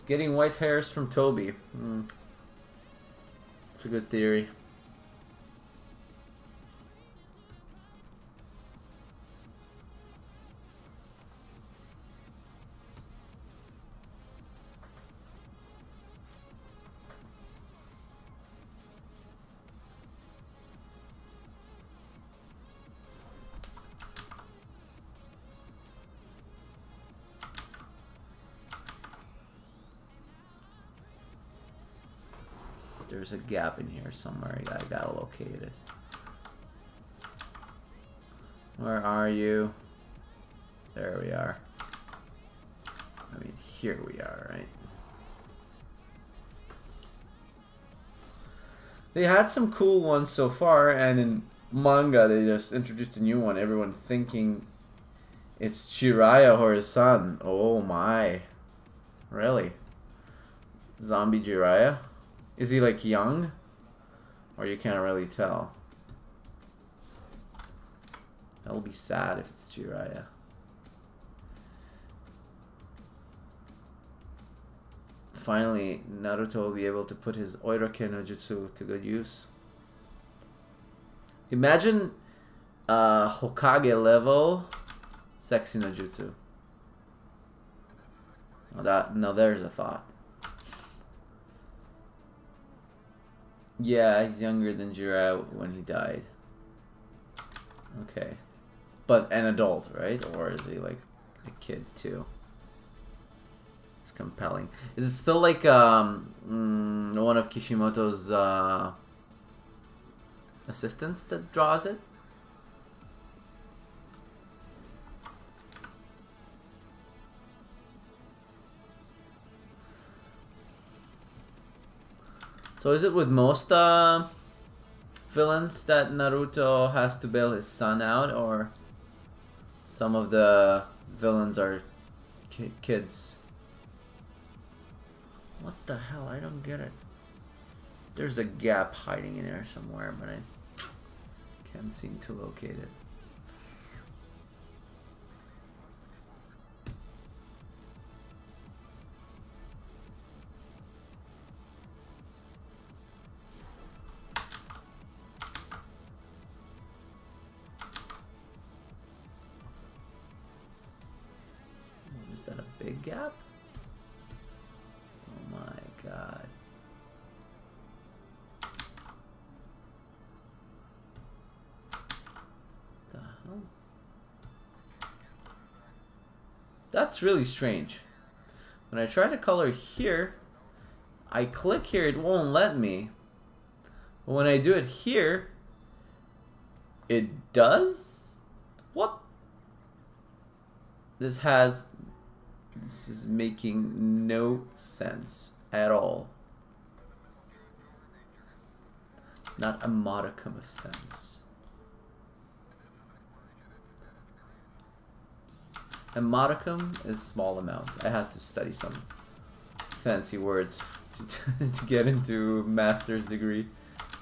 Getting white hairs from Toby. It's a good theory. There's a gap in here somewhere. I gotta locate it. Where are you? There we are. I mean, here we are, right? They had some cool ones so far, and in manga they just introduced a new one. Everyone thinking it's Jiraiya or his son. Oh my. Really? Zombie Jiraiya? Is he like young? Or you can't really tell? That'll be sad if it's Jiraiya. Finally, Naruto will be able to put his Oiroken no Jutsu to good use. Imagine Hokage level Sexy no Jutsu. Now there's a thought. Yeah, he's younger than Jiraiya when he died. Okay. But an adult, right? Or is he like a kid too? It's compelling. Is it still like one of Kishimoto's assistants that draws it? So is it with most villains that Naruto has to bail his son out, or some of the villains are kids? What the hell? I don't get it. There's a gap hiding in there somewhere, but I can't seem to locate it. Is that a big gap? Oh my god. The hell? That's really strange. When I try to color here, I click here, it won't let me. But when I do it here, it does? What? This is making no sense at all. Not a modicum of sense. A modicum is a small amount. I had to study some fancy words to get into master's degree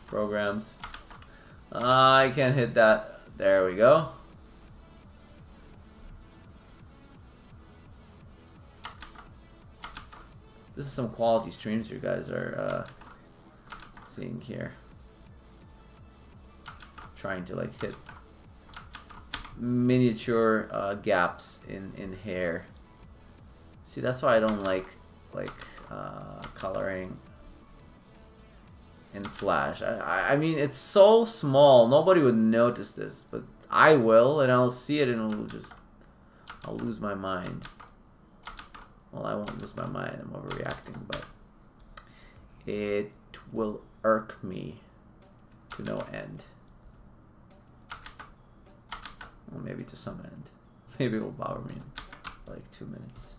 programs. I can't hit that. There we go. This is some quality streams you guys are seeing here. Trying to like hit miniature gaps in hair. See, that's why I don't like coloring in Flash. I mean, it's so small, nobody would notice this, but I will, and I'll see it, and I'll lose my mind. Well, I won't lose my mind. I'm overreacting, but it will irk me to no end. Well, maybe to some end. Maybe it will bother me in like 2 minutes.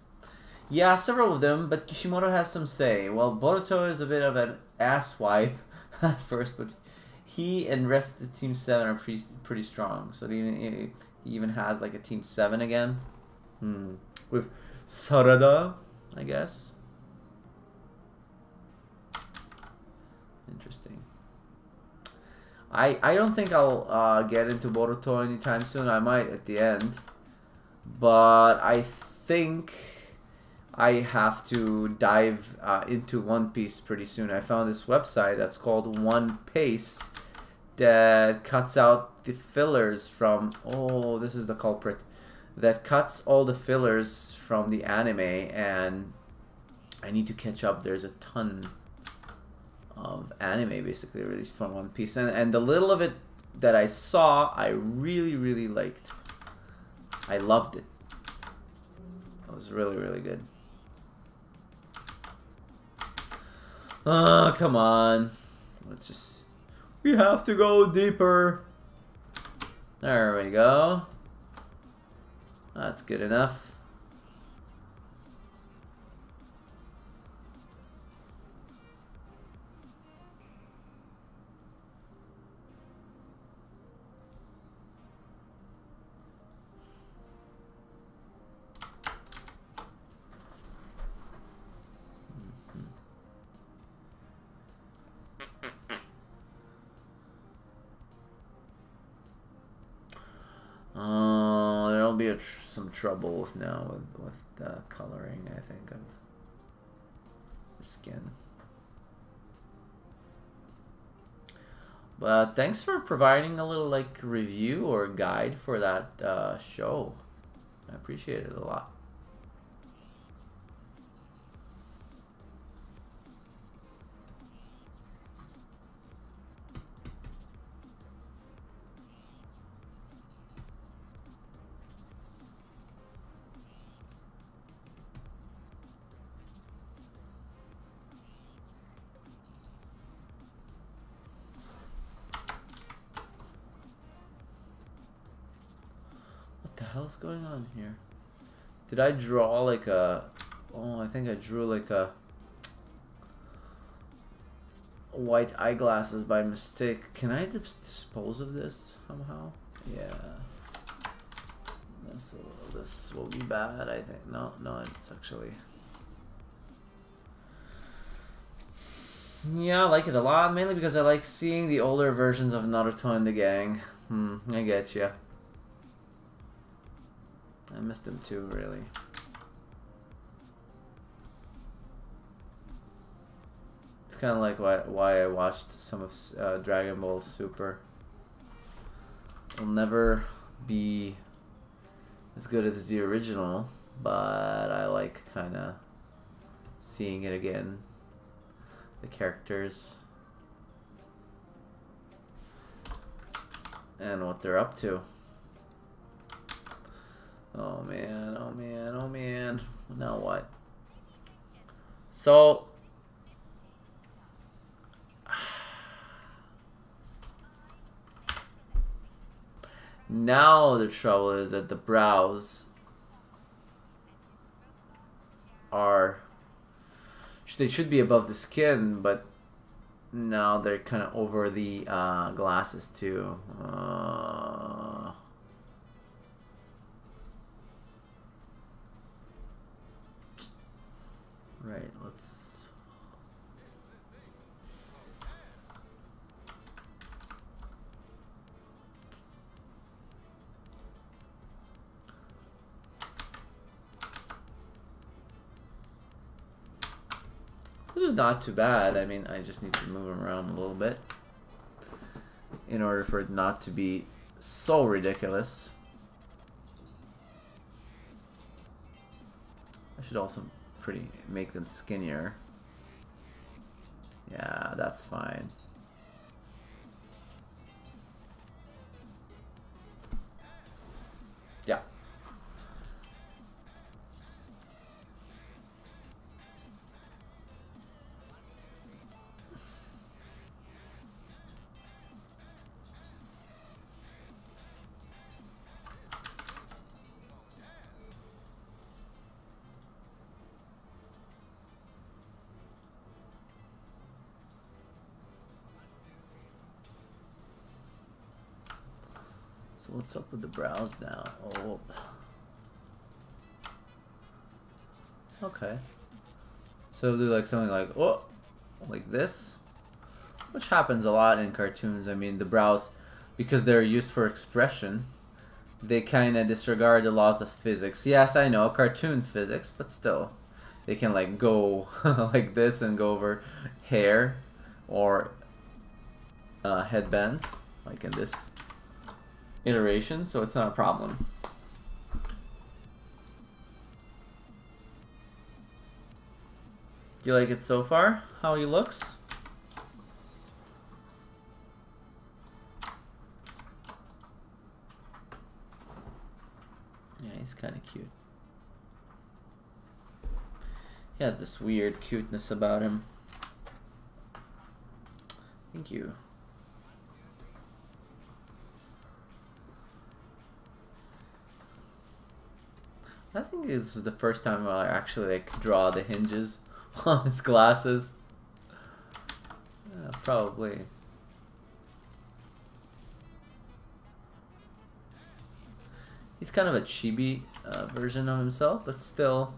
Yeah, several of them, but Kishimoto has some say. Well, Boruto is a bit of an asswipe at first, but he and rest of the Team 7 are pretty strong. So he even has like a Team 7 again. With Sarada, I guess. Interesting. I don't think I'll get into Boruto anytime soon. I might at the end. But I think I have to dive into One Piece pretty soon. I found this website that's called One Piece that cuts out the fillers from... Oh, this is the culprit. That cuts all the fillers from the anime, and I need to catch up. There's a ton of anime basically released from One Piece, and the little of it that I saw, I really liked. I loved it. It was really good. Oh, come on. Let's just... We have to go deeper. There we go. That's good enough. There'll be some trouble now with the coloring, I think, of the skin. But thanks for providing a little like review or guide for that show. I appreciate it a lot. What the hell's going on here? Did I draw like a... Oh, I think I drew like a white eyeglasses by mistake. Can I dispose of this somehow? Yeah. This will be bad, I think. No, it's actually... Yeah, I like it a lot, mainly because I like seeing the older versions of Naruto and the gang. I get ya. I missed them too, really. It's kind of like why I watched some of Dragon Ball Super. It'll never be as good as the original, but I like kind of seeing it again. The characters and what they're up to. Oh man, oh man, oh man. Now what? So now the trouble is that the brows are... They should be above the skin, but now they're kind of over the glasses too. Right, let's... This is not too bad. I mean, I just need to move them around a little bit in order for it not to be so ridiculous. I should also make them skinnier. Yeah, that's fine. Yeah. So what's up with the brows now? Oh. Okay. So do like something like, oh, like this, which happens a lot in cartoons. I mean, the brows, because they're used for expression, they kind of disregard the laws of physics. Yes, I know, cartoon physics, but still, they can like go like this and go over hair or headbands, like in this iteration, so it's not a problem. Do you like it so far? How he looks? Yeah, he's kind of cute. He has this weird cuteness about him. Thank you. I think this is the first time I actually like draw the hinges on his glasses. Yeah, probably. He's kind of a chibi version of himself, but still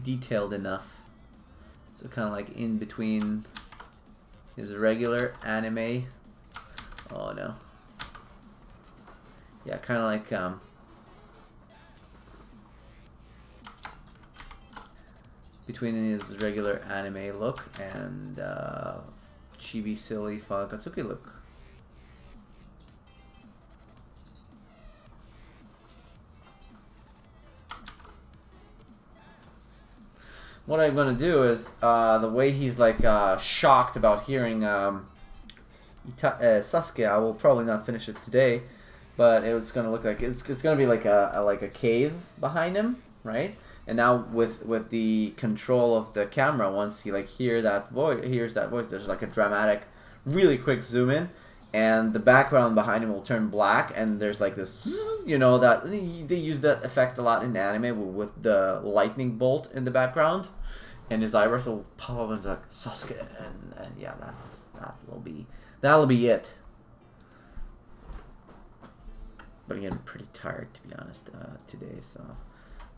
detailed enough. So kind of like in between his regular anime. Oh no. Yeah, kind of like between his regular anime look and chibi silly fun Katsuki look. What I'm gonna do is the way he's like shocked about hearing Sasuke. I will probably not finish it today, but it's gonna look like it's gonna be like a cave behind him, right? And now with the control of the camera, once he like hears that voice, there's like a dramatic, really quick zoom in, and the background behind him will turn black, and there's like this, you know, that they use that effect a lot in anime with the lightning bolt in the background, and his eyebrows will pop up and it's like Sasuke, and yeah, that'll be it. But again, pretty tired to be honest today, so.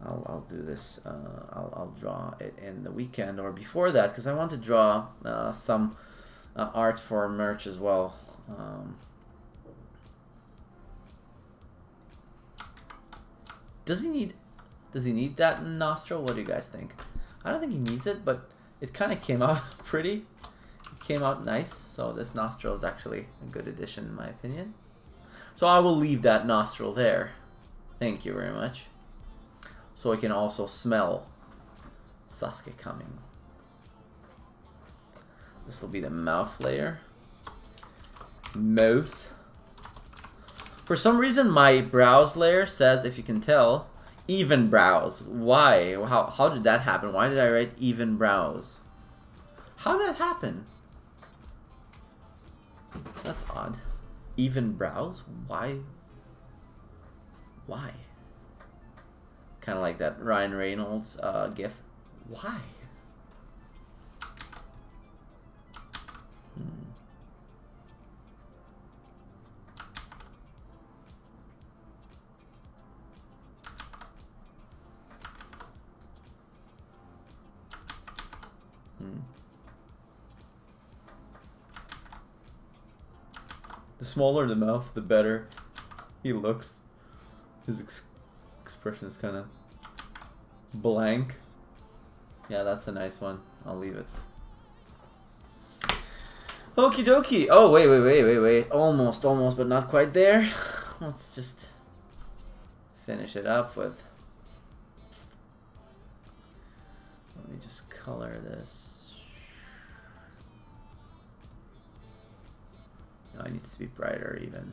I'll do this. I'll draw it in the weekend or before that because I want to draw some art for merch as well. Does he need that nostril? What do you guys think? I don't think he needs it, but it kind of came out pretty. It came out nice. So this nostril is actually a good addition in my opinion. So I will leave that nostril there. Thank you very much. So I can also smell Sasuke coming. This will be the mouth layer. Mouth. For some reason, my brows layer says, if you can tell, even brows. Why? How did that happen? Why did I write even brows? How did that happen? That's odd. Even brows? Why? Why? Kind of like that Ryan Reynolds gif. Why? The smaller the mouth, the better he looks. His expression is kind of blank. Yeah, that's a nice one. I'll leave it. Okie dokie. Oh, wait. Almost, but not quite there. Let's just finish it up with... Let me just color this. No, it needs to be brighter even.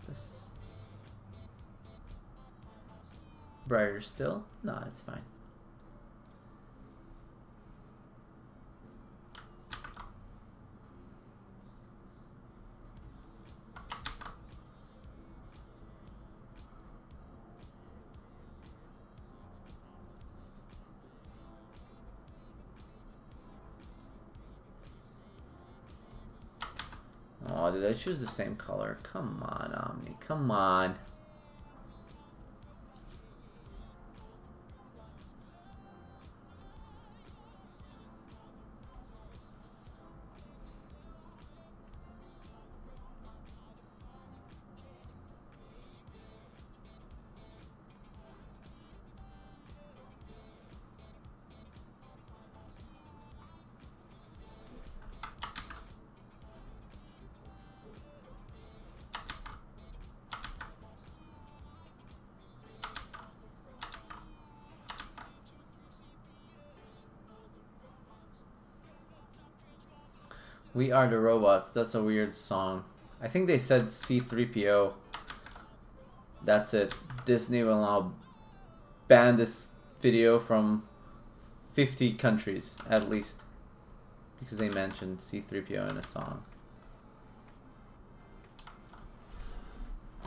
This... Brighter still? No, it's fine. did I choose the same color? Come on, Omni. Come on. We Are the Robots. That's a weird song. I think they said C3PO. That's it. Disney will now ban this video from 50 countries at least, because they mentioned C3PO in a song.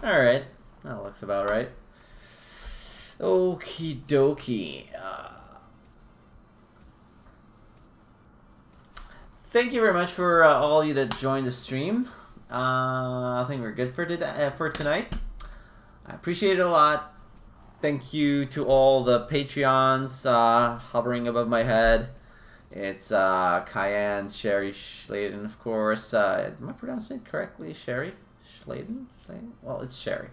Alright. That looks about right. Okie dokie. Thank you very much for all you that joined the stream. I think we're good for tonight. I appreciate it a lot. Thank you to all the Patreons hovering above my head. It's Cayenne, Sherry Schladen, of course. Am I pronouncing it correctly? Sherry Schladen? Well, it's Sherry.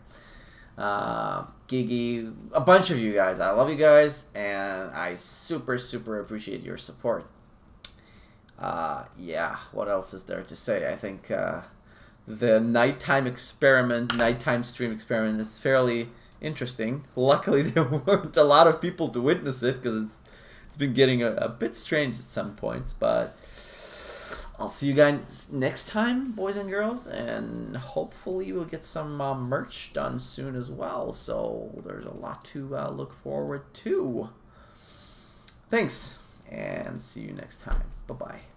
Gigi, a bunch of you guys. I love you guys, and I super appreciate your support. Yeah, what else is there to say? I think the nighttime stream experiment is fairly interesting. Luckily, there weren't a lot of people to witness it, because it's been getting a bit strange at some points. But I'll see you guys next time, boys and girls, and hopefully we'll get some merch done soon as well. So there's a lot to look forward to. Thanks, and see you next time. Bye-bye.